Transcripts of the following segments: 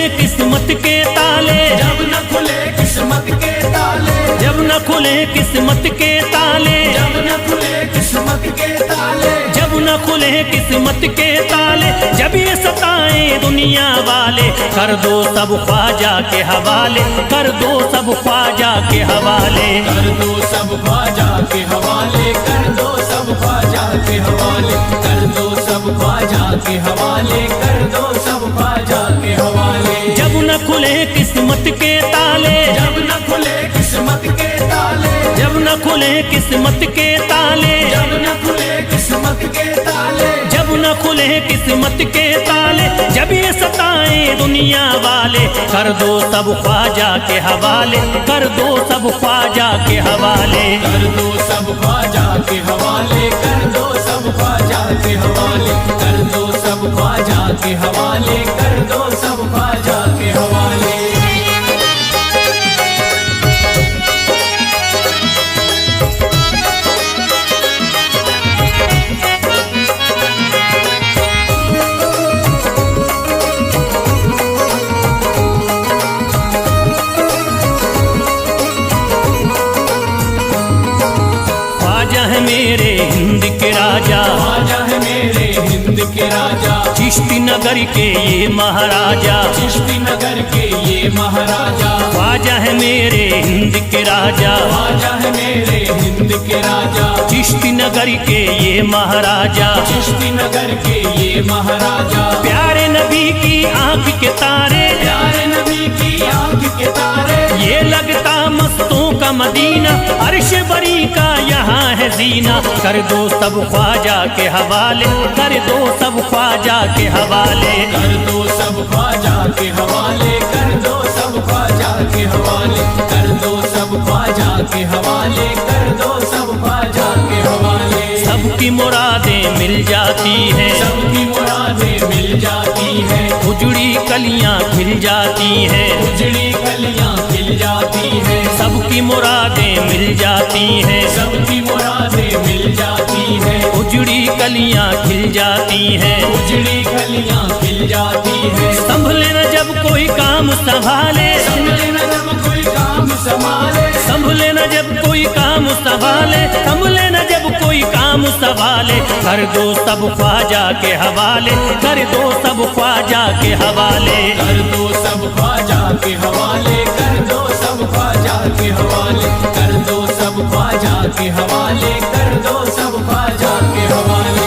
किस्मत के ताले, जब न खुले किस्मत के ताले, जब न खुले किस्मत के ताले, जब न खुले किस्मत के ताले, जब न खुले किस्मत के ताले, जब ये सताए दुनिया वाले, कर दो सब ख्वाजा के हवाले, कर दो सब ख्वाजा के हवाले, कर दो सब ख्वाजा के हवाले, कर दो सब ख्वाजा के हवाले, कर दो सब ख्वाजा के हवाले, कर दो सब ख्वाजा के हवाले। जब न खुले किस्मत के ताले, जब न खुले किस्मत के ताले, जब न खुले किस्मत के ताले, जब न खुले किस्मत के ताले, जब न खुले किस्मत के ताले, जब ये सताए दुनिया वाले, कर दो सब ख्वाजा के हवाले, कर दो सब ख्वाजा के हवाले, कर दो सब ख्वाजा के हवाले, कर दो सब ख्वाजा के हवाले, कर दो सब ख्वाजा के हवाले, कर दो सब ख्वाजा के हवाले। ख्वाजा है मेरे हिंद के राजा, ख्वाजा है मेरे हिंद के राजा, चिश्ती नगर के ये महाराजा, चिश्ती नगर के ये महाराजा, ख्वाजा है मेरे हिंद के राजा, ख्वाजा है मेरे हिंद के राजा, चिश्ती नगर के ये महाराजा, चिश्ती नगर के ये महाराजा, प्यारे नबी की आंख के तारे, प्यारे नबी की आंख के तारे, ये लगता मस्तों का मदीना, अर्श बरी का यहाँ है जीना, कर दो सब ख्वाजा के हवाले, कर दो सब ख्वाजा के हवाले, कर दो सब ख्वाजा के हवाले, कर दो सब ख्वाजा के हवाले, कर दो सब ख्वाजा के हवाले, कर दो सब ख्वाजा के हवाले। सबकी मुरादें मिल जाती हैं, सबकी मुरादें मिल जाती हैं, उजड़ी कलियां खिल जाती हैं, उजड़ी कलियां खिल जाती हैं, सबकी मुरादें मिल जाती हैं, सबकी मुरादें मिल जाती हैं, उजड़ी कलियां खिल जाती हैं, उजड़ी कलियां खिल जाती हैं। संभले न जब कोई काम संभाले, संभले न जब कोई काम संभाले, संभले न जब कोई काम संभाले, संभले न जब कोई काम संभाले, कर दो सब ख्वाजा के हवाले, कर दो सब ख्वाजा के हवाले, कर दो सब ख्वाजा के हवाले, कर दो सब ख्वाजा के हवाले, कर दो सब ख्वाजा के हवाले, कर दो सब ख्वाजा के हवाले।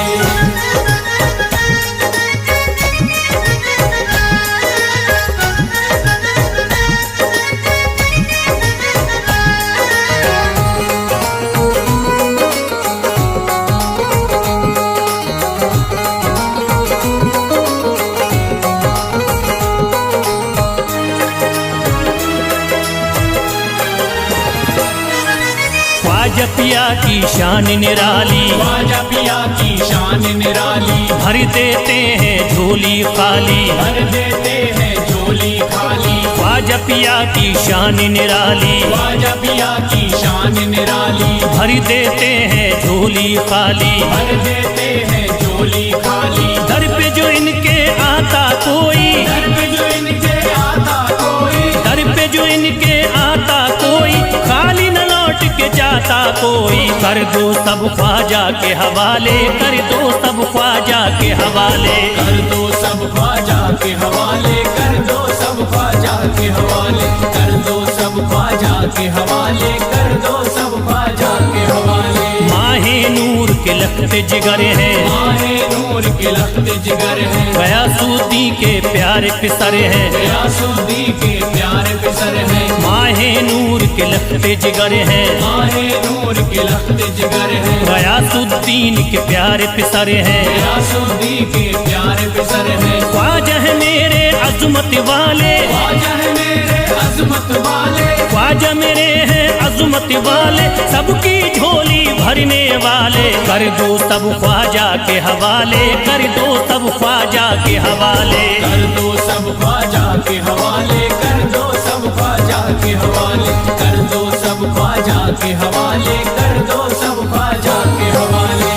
ख्वाजा पिया की शान निराली, ख्वाजा पिया की शान निराली, भर देते हैं झोली खाली, भर देते हैं झोली खाली, ख्वाजा पिया की शान निराली, ख्वाजा पिया की शान निराली, भर देते हैं झोली खाली, भर देते हैं झोली खाली, दर पे जो इनके आता कोई, दर पे जो इनके आता कोई, दर पे जो इनके आता कोई, खाली न लौट के जाता कोई, कर दो सब ख्वाजा के हवाले, कर दो सब ख्वाजा के हवाले, कर दो सब ख्वाजा के हवाले, कर दो सब ख्वाजा के हवाले, कर दो सब ख्वाजा के हवाले, कर दो सब ख्वाजा के हवाले। माहे नूर के लखते जिगर हैं, माहे नूर के लखते जिगर हैं, गयासुद्दीन के प्यारे पिसर हैं, गयासुद्दीन के प्यारे पिसर हैं, माहे नूर के लखते जिगर हैं, माहे नूर के लखते जिगर हैं, गयासुद्दीन के प्यारे पिसर हैं, गयासुद्दीन के प्यारे पिसर हैं। ख्वाजा है मेरे अजमत वाले, ख्वाजा है मेरे अजमत वाले, ख्वाजा मेरे हैं अजमत वाले, सबकी झोली भरने वाले, कर दो सब ख्वाजा के हवाले, कर दो सब ख्वाजा के हवाले, कर दो सब ख्वाजा के हवाले, कर दो सब ख्वाजा के हवाले, कर दो सब ख्वाजा के हवाले, कर दो सब ख्वाजा के हवाले।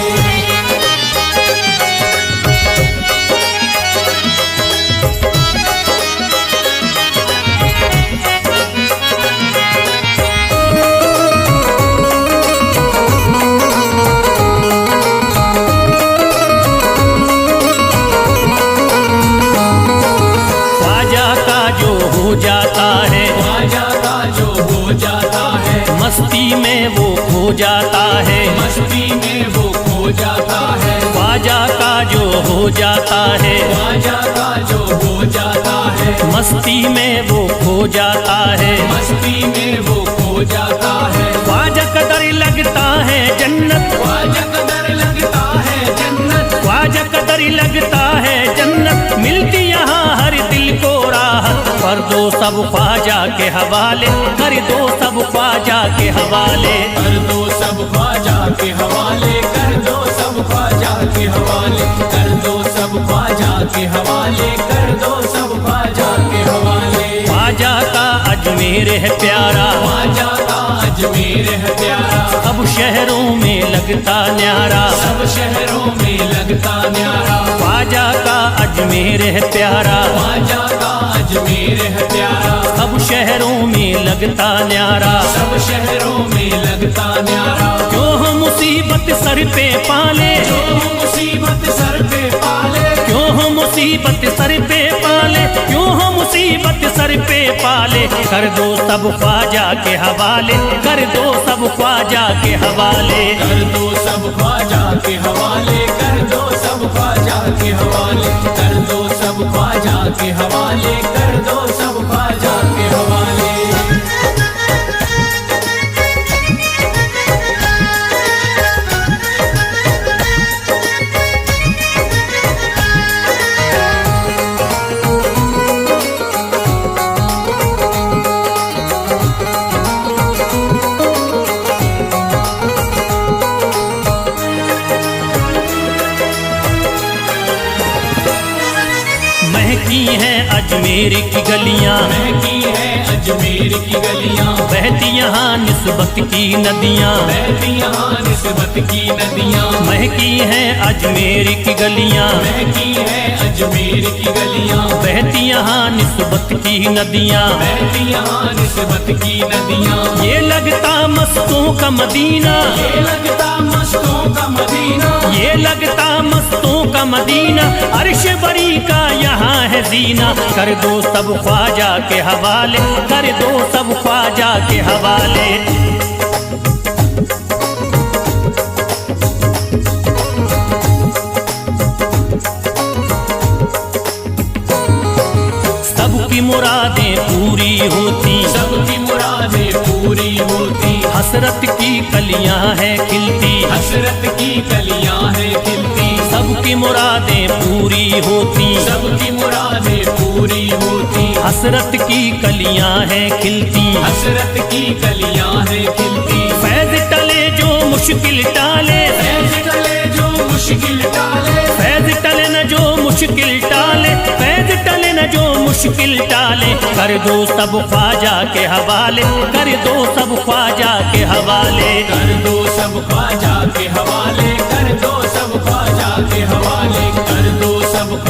जाता है, मस्ती में वो खो जाता है, ख्वाजा का जो हो जाता है, ख्वाजा का जो हो जाता है, मस्ती में वो खो जाता है, मस्ती में वो खो जाता है, ख्वाजा कदर लगता है जन्नत, ख्वाजा कदर लगता है जन्नत, ख्वाजा कदर लगता है जन्नत, मिलती यहाँ हर दिल को राहत, कर दो सब ख्वाजा के हवाले, कर दो सब ख्वाजा के हवाले, कर दो सब ख्वाजा के हवाले, कर दो सब ख्वाजा के हवाले, कर दो सब ख्वाजा के हवाले, कर दो सब ख्वाजा के हवाले। ख्वाजा का अजमेर है प्यारा, ख्वाजा का अजमेर है प्यारा, सब शहरों में लगता न्यारा, सब शहरों में लगता न्यारा, ख्वाजा का अजमेर है प्यारा, ख्वाजा का अजमेर है प्यारा, सब शहरों में लगता न्यारा, सब शहरों में लगता न्यारा, क्यों हम मुसीबत सर पे पाले, जो मुसीबत सर पे पाले, क्यों हम मुसीबत सर पे पाले, क्यों हम मुसीबत सर पे पाले, कर दो सब ख्वाजा के हवाले, कर दो सब ख्वाजा के हवाले, कर दो सब ख्वाजा के हवाले, कर दो सब ख्वाजा के हवाले, कर दो सब ख्वाजा के हवाले, कर दो सब ख्वाजा के हवाले। महकी हैं अजमेर की गलियां, महकी है अजमेर की गलियां, बहती यहाँ निस्बत की नदियाँ, बहती यहाँ निस्बत की नदियां, महकी हैं अजमेर की गलियां, महकी है अजमेर की गलियां, बहती यहाँ निस्बत की नदियाँ, बहती यहाँ निस्बत की नदियां, ये लगता मस्तों का मदीना, ये लगता मस्तों का मदीना, ये लगता मस्तों का मदीना, अर्श बरी का यहाँ है जीना, कर दो सब ख्वाजा के हवाले, कर दो सब ख्वाजा के हवाले, सबकी मुरादें पूरी होती, सबकी मुरादें पूरी होती, हसरत की कलियां हैं खिलती, हसरत की कलियां हैं खिलती, सबकी मुरादें पूरी होती, सबकी मुरादें पूरी होती, हसरत की कलियां हैं खिलती, हसरत की कलियां हैं खिलती, फैज टले जो मुश्किल टाले, फैज टले जो मुश्किल टाले, फैज टले न जो मुश्किल टाले, फैज टले न जो मुश्किल टाले, कर दो सब ख्वाजा के हवाले, कर दो सब ख्वाजा के हवाले, कर दो सब ख्वाजा के हवाले, कर दो सब ख्वाजा के हवाले, कर दो सब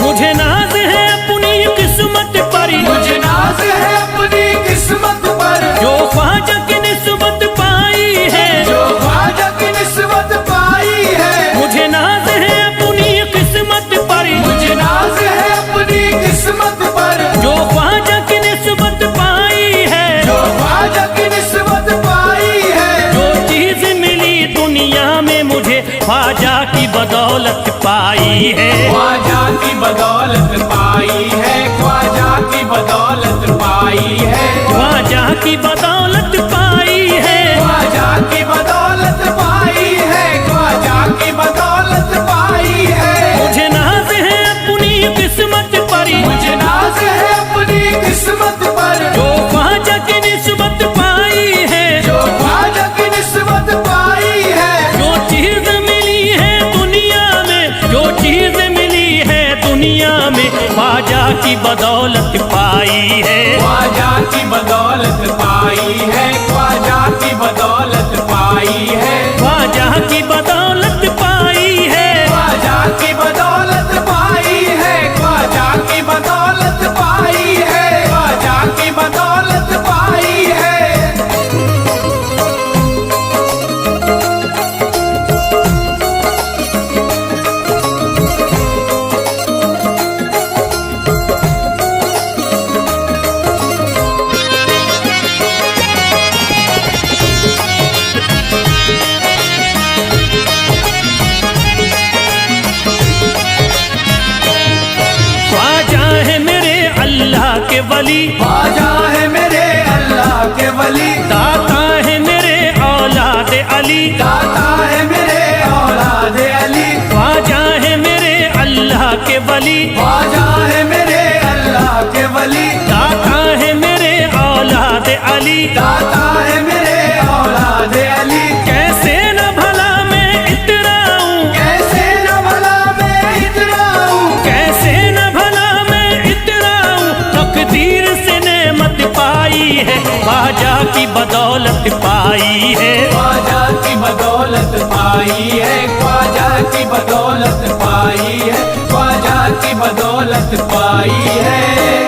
मुझे नाज है अपनी किस्मत पर, मुझे नाज है अपनी किस्मत पर, जो ख्वाजा की निस्बत पाई है, जो ख्वाजा की निस्बत पाई है, मुझे नाज है अपनी किस्मत पर, मुझे नाज है अपनी किस्मत पर, जो ख्वाजा की निस्बत पाई है, जो ख्वाजा की निस्बत पाई है, जो चीज मिली दुनिया में मुझे ख्वाजा की बदौलत पाई है, ख्वाजा की बदौलत पाई है, ख्वाजा की बदौलत पाई है, ख्वाजा की बदौलत पाई है, ख्वाजा की बदौलत पाई है, ख्वाजा की बदौलत पाई है, मुझे नाज है अपनी किस्मत पर, मुझे नाज है अपनी किस्मत पर, जो ख्वाजा की निस्बत पाई है, जो ख्वाजा की निस्बत पाई है, जो चीज मिली है दुनिया में, जो चीज मिली है दुनिया में, ख्वाजा की बदौलत पाई है, ख्वाजा की बदौलत पाई है, ख्वाजा की बदौलत पाई है, ख्वाजा की बदौलत पाई है, ख्वाजा की बदौलत पाई है, ख्वाजा की बदौलत पाई है, ख्वाजा की बदौलत पाई है। वली, ख्वाजा है मेरे अल्लाह के वली, दाता है मेरे औलाद अली, दाता है मेरे औलाद अली, ख्वाजा है मेरे अल्लाह के वली, ख्वाजा है मेरे अल्लाह के वली, दाता है मेरे औलाद अली, दाता है मेरे औलाद अली। कैसे न भला मैं इतराऊं, कैसे न भला मैं इतराऊं, कैसे न भला मैं इतराऊं, तकदीर से नेमत पाई है, ख्वाजा की बदौलत पाई है, ख्वाजा की बदौलत पाई है, ख्वाजा की बदौलत पाई है, ख्वाजा की बदौलत पाई है।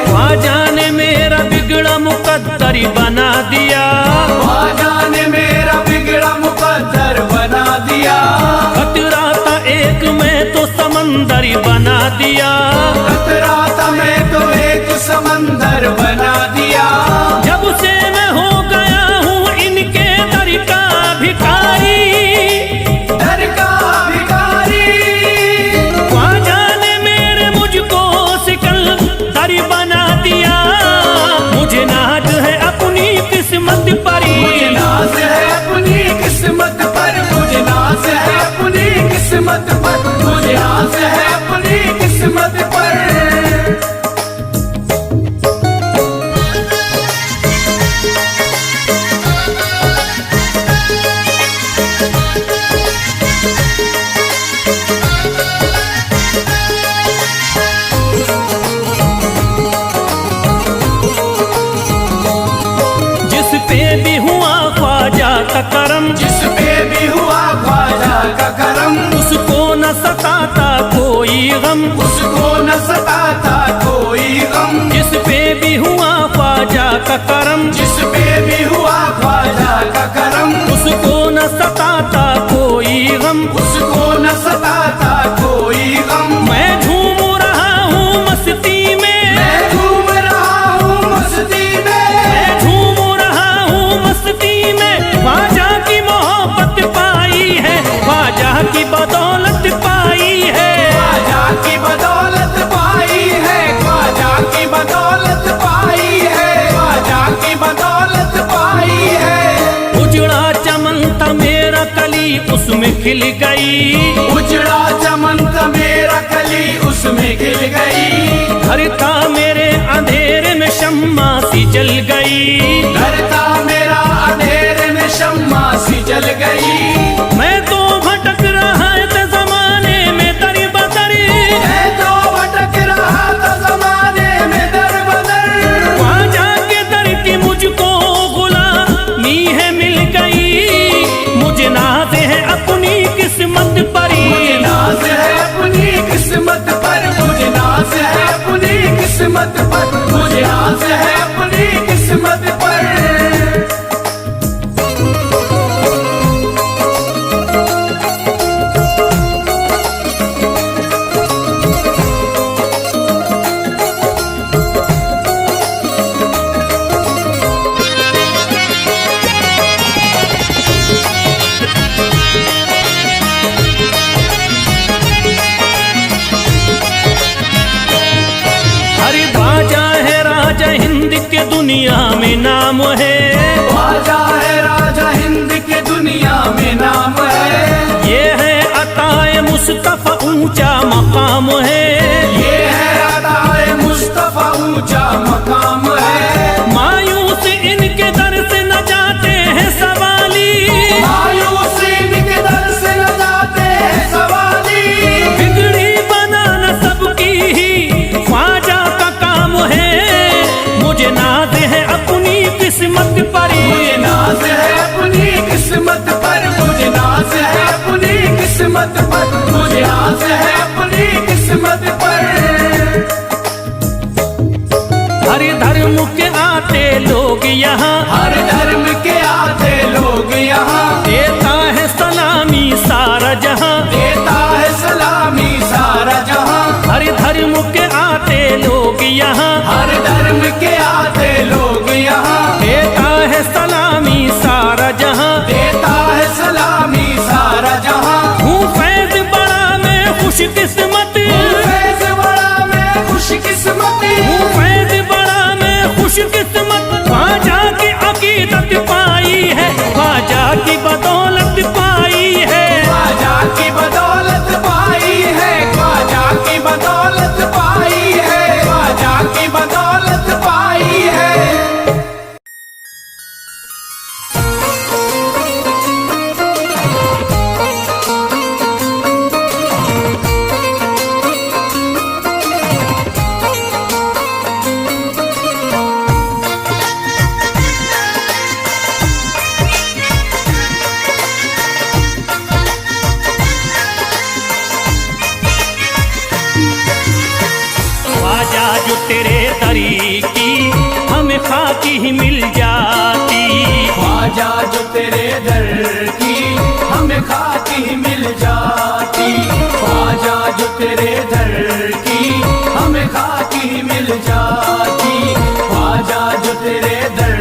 ख्वाजा ने मेरा बिगड़ा मुकद्दर बना दिया, ख्वाजा ने मेरा बिगड़ा मुकद्दर बना दिया, खतरा था एक मैं तो समंदर बना दिया, खतरा था मैं तो एक समंदर बना दिया। जब से मैं हो गया हूँ इनके दर का भिखारी, दर का भिखारी, ख्वाजा ने मेरे मुझको सिकंदर बना दिया, मुझे नाज है अपनी किस्मत पर, मुझे नाज है अपनी किस्मत पर, मुझे नाज है अपनी किस्मत पर, मुझे नाज है अपनी किस्मत पर। जिस पे भी हुआ ख्वाजा का करम, जिस पे भी हुआ ख्वाजा का करम, उसको न सताता कोई गम, उसको न सताता कोई गम। जिस पे भी हुआ ख्वाजा का करम, जिस पे भी हुआ ख्वाजा का करम, उसको न सताता कोई गम, उसको न सताता कोई गम। मैं झूम रहा हूँ मस्ती में, मैं घूम रहा हूँ मस्ती में, मैं झूम रहा हूँ मस्ती में, ख्वाजा की मोहब्बत पाई है, ख्वाजा की बदौलत पाई है, ख्वाजा की बदौलत पाई है, ख्वाजा की बदौलत पाई है, ख्वाजा की बदौलत पाई है। उजड़ा चमन था मेरा कली उसमें खिल गई, उजड़ा चमन था मेरा कली उसमें खिल गई, घर था मेरे अंधेरे में शम्मा सी जल गई, घर था मेरा अंधेरे में शम्मा सी जल गई। मैं तो भटक रहा था जमाने में दर बदर, मैं तो भटक रहा था जमाने में दर बदर, ख्वाजा के दर की मुझको गुलामी है मिल गई, मुझे नाज है अपनी किस्मत पर, मुझे नाज है अपनी किस्मत पर, मुझे नाज है अपनी किस्मत पर, मुझे नाज है अपनी किस्मत पर। हरि ख्वाजा है राजा हिंद के दुनिया में नाम है, ख्वाजा है राजा हिंद के दुनिया में नाम है, ये है अताए मुस्तफा ऊंचा मकाम है, ये है अताए मुस्तफा ऊंचा मकाम है। मायूस इनके दर से न जाते हैं सवाली, मायूस इनके दर से न जाते हैं सवाली, बिगड़ी बनाना सबकी ही ख्वाजा का काम है, मुझे नाज है अपनी किस्मत पर, मुझे नाज है अपनी किस्मत पर, मुझे नाज है अपनी किस्मत पर, मुझे नाज है अपनी किस्मत पर। हर धर्म के आते लोग यहाँ, हर धर्म के आते लोग यहाँ, देता है सलामी सारा जहाँ, देता है सलामी सारा जहाँ। हर धर्म के आते लोग यहाँ, हर धर्म के आते लोग यहाँ, देता है की बदौलत पाई है, ख्वाजा की बदौलत पाई है, ख्वाजा की बदौलत पाई है, ख्वाजा की बदौलत पाई है। ख्वाजा जो तेरे दरी की हमें खाकी ही मिल जाती, ख्वाजा जो तेरे दर की हमें खाकी ही मिल जाती, ख्वाजा जो तेरे दर की हमें खाकी ही मिल जाती, ख्वाजा जो तेरे दर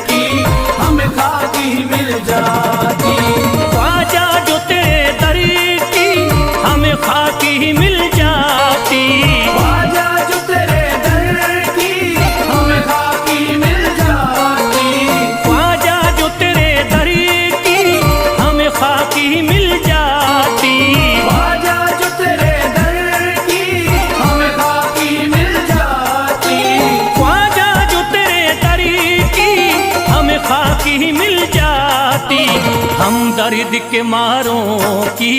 की हमें खाकी ही मिल जाती। ख्वाजा जो तेरे दरी की हमें खाकी ही मिल जाती, ख्वाजा जो तेरे दर की हमें खाकी मिल जाती, ख्वाजा जो तेरे दरी की हमें खाकी ही मिल जाती, ख्वाजा जो तेरे दर की हमें खाकी मिल जाती, ख्वाजा जो तेरे दरी की हमें खाकी ही मिल जाती। हम दर्द के मारों की,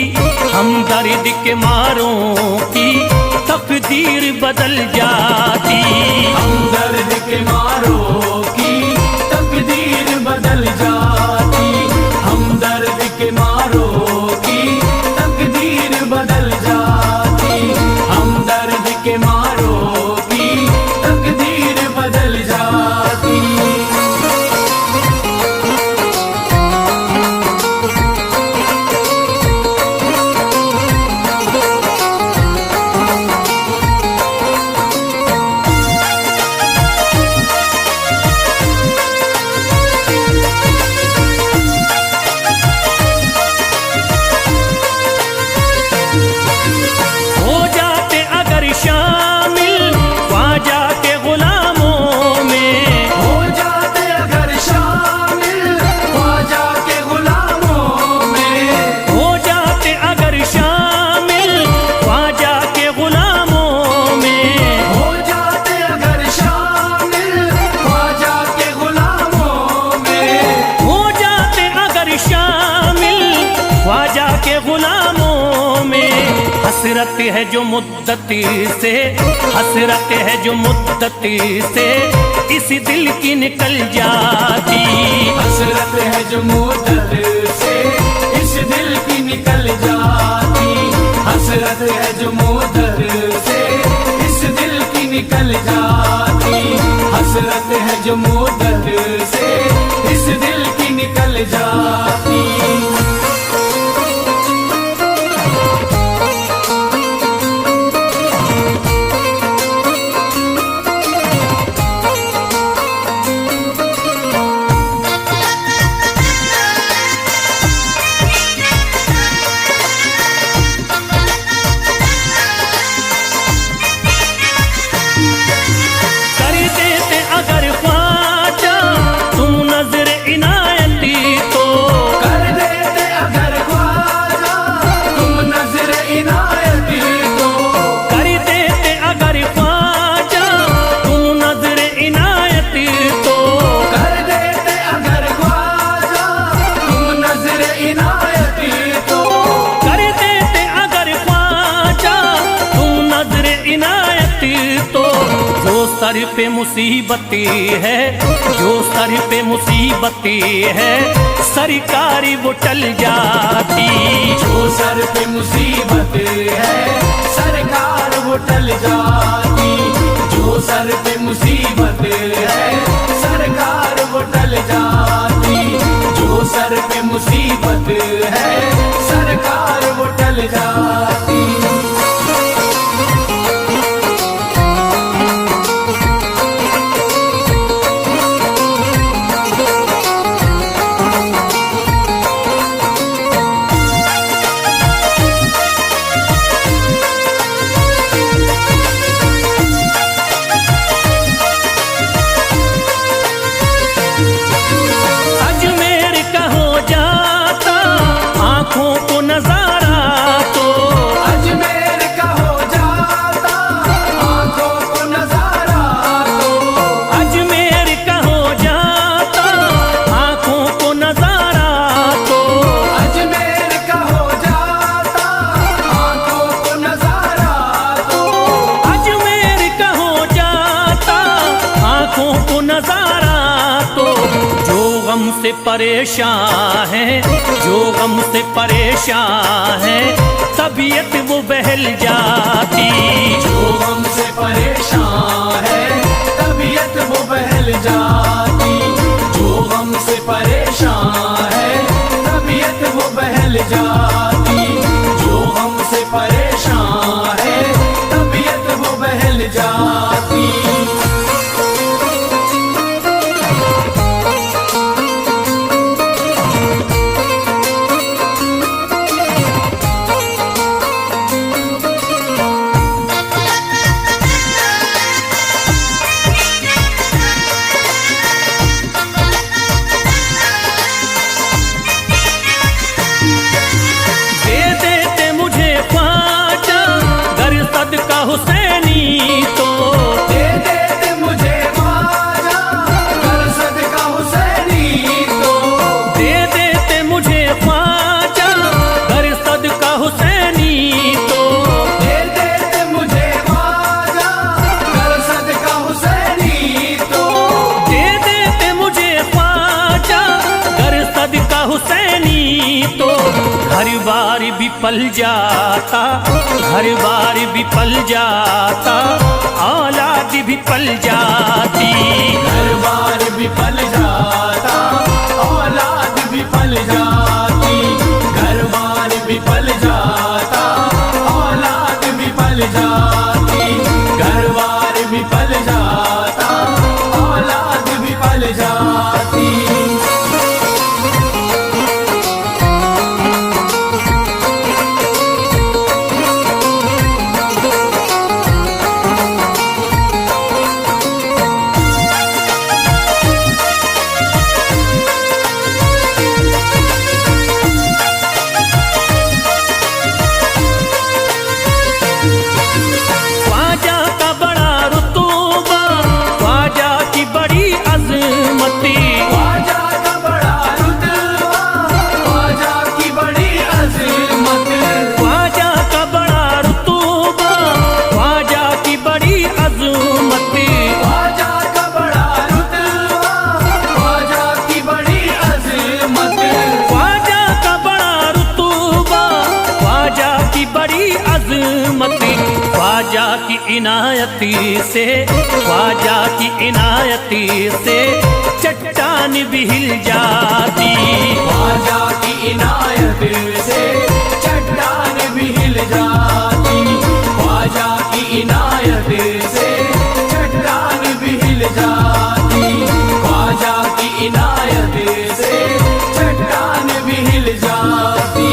हम दर्द के मारों की तकदीर बदल जाती, हम दर्द के मारों की तकदीर बदल जाती, हम दर्द के मारों की तकदीर बदल जाती, हम दर्द के मारों की तकदीर बदल जाती। हो जाते अगर शामिल ख्वाजा के गुलामों में, हो जाते अगर शामिल ख्वाजा के गुलामों में, हो जाते अगर शामिल ख्वाजा के गुलामों में, हो जाते अगर शामिल ख्वाजा के गुलामों में, हो जाते अगर शामिल ख्वाजा के गुलामों में। हसरत है जो मुद्दती से, हसरत है जो मुद्दती से इस दिल की निकल जाती, हसरत है जो मुद्दत से इस दिल की निकल जाती, हसरत है जो मुद्दत से इस दिल की निकल जाती, हसरत है जो मुद्दत से इस दिल की निकल जाती। कर देते अगर ख्वाजा तुम नजर इनायती तो, कर देते अगर ख्वाजा तुम नजर इनायती तो, कर देते अगर ख्वाजा तुम नजर इनायती तो, कर देते अगर ख्वाजा तुम नजर इनायती तो, कर देते अगर ख्वाजा तुम नजर इनायती तो। जो सर पे मुसीबती है, जो सर पे मुसीबती है सरकारी वो टल जाती, जो सर पे मुसीबत है सरकार वो टल जाती, जो सर पे मुसीबत है सरकार वो टल जाती, जो सर पे मुसीबत है सरकार वो टल जाती। गम से परेशान है, जो गम से परेशान है, तबीयत वो बहल जाती। जो गम से परेशान है तबीयत वो बहल जाती। जो गम से परेशान है तबीयत वो बहल जाती। जो गम से परेशान है तबीयत वो बहल जाती। हुसैनी तो दे दे मुझे ख्वाजा कर सदका हुसैनी तो। दे देते मुझे ख्वाजा कर सदका हुसैनी तो। दे दे मुझे ख्वाजा कर सदका हुसैनी तो। दे देते मुझे ख्वाजा कर सदका हुसैनी तो। घर बार भी पल जाता, घर बार भी पल जाता, औलाद भी पल जाती। घर बार भी पल जाता औलाद भी पल जाती। घर बार भी पल जाता औलाद भी पल जाती। घर बार भी पल जाता औलाद भी पल जाती। ख्वाजा की इनायती से, ख्वाजा की इनायती से चट्टान भी हिल जाती। ख्वाजा की इनायत से चट्टान भी हिल जाती। ख्वाजा की इनायत से चट्टान भी हिल जाती। ख्वाजा की इनायत से चट्टान भी हिल जाती।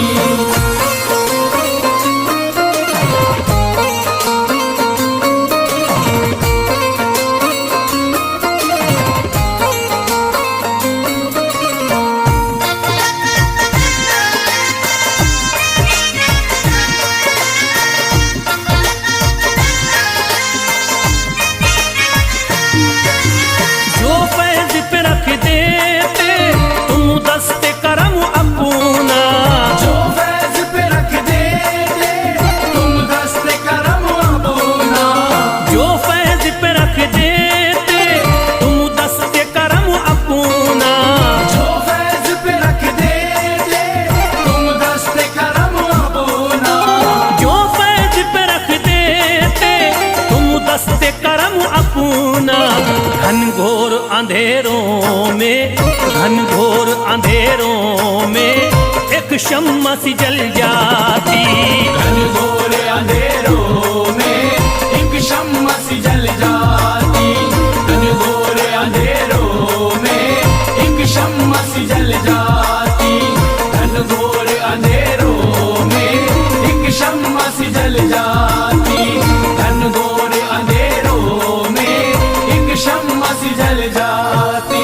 घनघोर अंधेरों में, घनघोर अंधेरों में एक शम्मा सी जल जाती। घनघोर अंधेरों में एक शम्मा सी जल जाती। घनघोर अंधेरों में एक शम्मा सी जल जाती। घनघोर अंधेरों में एक शम्मा सी जल जाती। घनघोर अंधेरों में एक शम्मा सी जल जाती।